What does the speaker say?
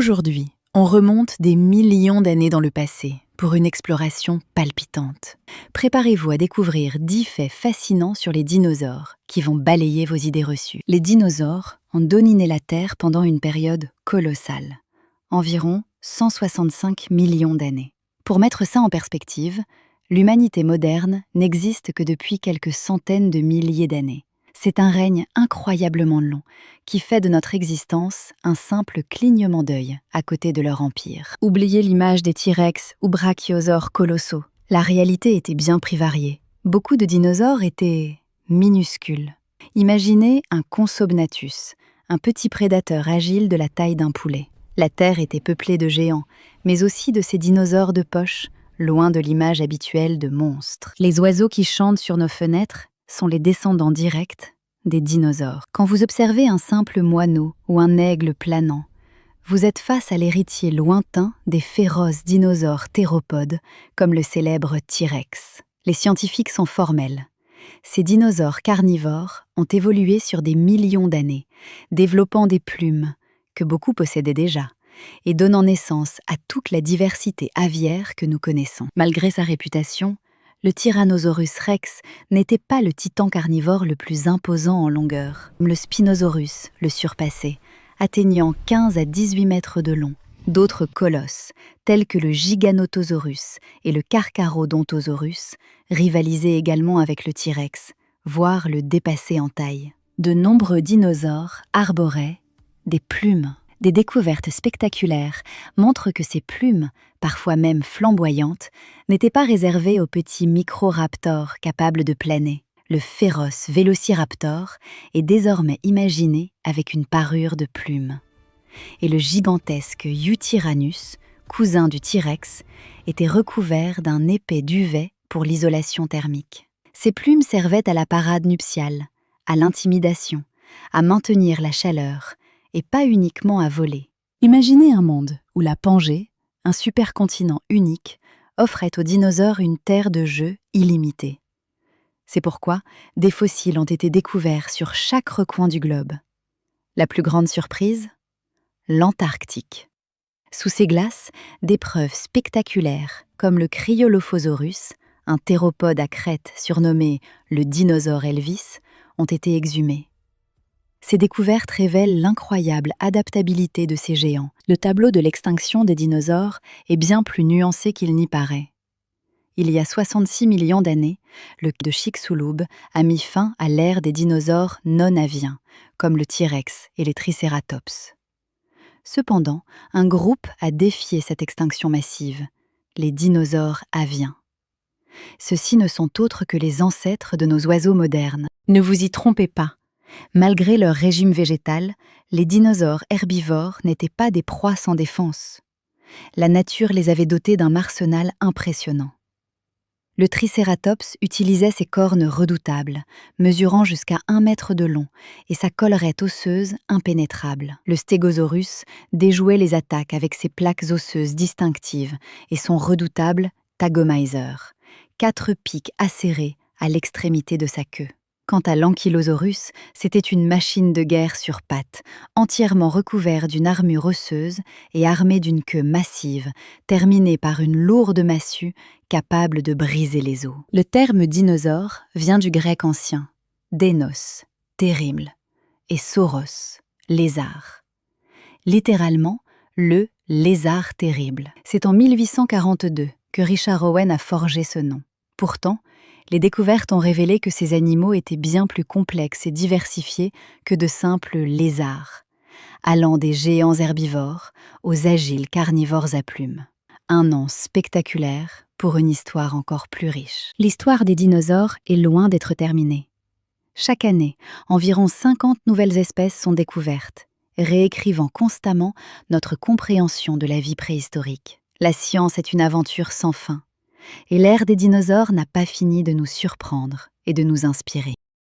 Aujourd'hui, on remonte des millions d'années dans le passé pour une exploration palpitante. Préparez-vous à découvrir 10 faits fascinants sur les dinosaures qui vont balayer vos idées reçues. Les dinosaures ont dominé la Terre pendant une période colossale, environ 165 millions d'années. Pour mettre ça en perspective, l'humanité moderne n'existe que depuis quelques centaines de milliers d'années. C'est un règne incroyablement long qui fait de notre existence un simple clignement d'œil à côté de leur empire. Oubliez l'image des T-Rex ou brachiosaures colossaux. La réalité était bien plus variée. Beaucoup de dinosaures étaient minuscules. Imaginez un Compsognathus, un petit prédateur agile de la taille d'un poulet. La Terre était peuplée de géants, mais aussi de ces dinosaures de poche, loin de l'image habituelle de monstres. Les oiseaux qui chantent sur nos fenêtres sont les descendants directs des dinosaures. Quand vous observez un simple moineau ou un aigle planant, vous êtes face à l'héritier lointain des féroces dinosaures théropodes comme le célèbre T-Rex. Les scientifiques sont formels. Ces dinosaures carnivores ont évolué sur des millions d'années, développant des plumes que beaucoup possédaient déjà et donnant naissance à toute la diversité aviaire que nous connaissons. Malgré sa réputation, le Tyrannosaurus rex n'était pas le titan carnivore le plus imposant en longueur. Le Spinosaurus le surpassait, atteignant 15 à 18 mètres de long. D'autres colosses, tels que le Giganotosaurus et le Carcharodontosaurus, rivalisaient également avec le T-Rex, voire le dépassaient en taille. De nombreux dinosaures arboraient des plumes. Des découvertes spectaculaires montrent que ces plumes, parfois même flamboyantes, n'étaient pas réservées aux petits microraptors capables de planer. Le féroce Vélociraptor est désormais imaginé avec une parure de plumes. Et le gigantesque Eutyrannus, cousin du T-Rex, était recouvert d'un épais duvet pour l'isolation thermique. Ces plumes servaient à la parade nuptiale, à l'intimidation, à maintenir la chaleur, et pas uniquement à voler. Imaginez un monde où la Pangée, un supercontinent unique, offrait aux dinosaures une terre de jeu illimitée. C'est pourquoi des fossiles ont été découverts sur chaque recoin du globe. La plus grande surprise ? L'Antarctique. Sous ces glaces, des preuves spectaculaires, comme le Cryolophosaurus, un théropode à crête surnommé le dinosaure Elvis, ont été exhumées. Ces découvertes révèlent l'incroyable adaptabilité de ces géants. Le tableau de l'extinction des dinosaures est bien plus nuancé qu'il n'y paraît. Il y a 66 millions d'années, le de Chicxulub a mis fin à l'ère des dinosaures non-aviens, comme le T-Rex et les Triceratops. Cependant, un groupe a défié cette extinction massive, les dinosaures aviens. Ceux-ci ne sont autres que les ancêtres de nos oiseaux modernes. Ne vous y trompez pas. Malgré leur régime végétal, les dinosaures herbivores n'étaient pas des proies sans défense. La nature les avait dotés d'un arsenal impressionnant. Le Triceratops utilisait ses cornes redoutables, mesurant jusqu'à 1 mètre de long, et sa collerette osseuse impénétrable. Le Stégosaurus déjouait les attaques avec ses plaques osseuses distinctives et son redoutable Tagomaiser, 4 pics acérés à l'extrémité de sa queue. Quant à l'Ankylosaurus, c'était une machine de guerre sur pattes, entièrement recouvert d'une armure osseuse et armée d'une queue massive, terminée par une lourde massue capable de briser les os. Le terme dinosaure vient du grec ancien, dénos, terrible, et sauros, lézard. Littéralement, le lézard terrible. C'est en 1842 que Richard Owen a forgé ce nom. Pourtant, les découvertes ont révélé que ces animaux étaient bien plus complexes et diversifiés que de simples lézards, allant des géants herbivores aux agiles carnivores à plumes. Un nom spectaculaire pour une histoire encore plus riche. L'histoire des dinosaures est loin d'être terminée. Chaque année, environ 50 nouvelles espèces sont découvertes, réécrivant constamment notre compréhension de la vie préhistorique. La science est une aventure sans fin. Et l'ère des dinosaures n'a pas fini de nous surprendre et de nous inspirer.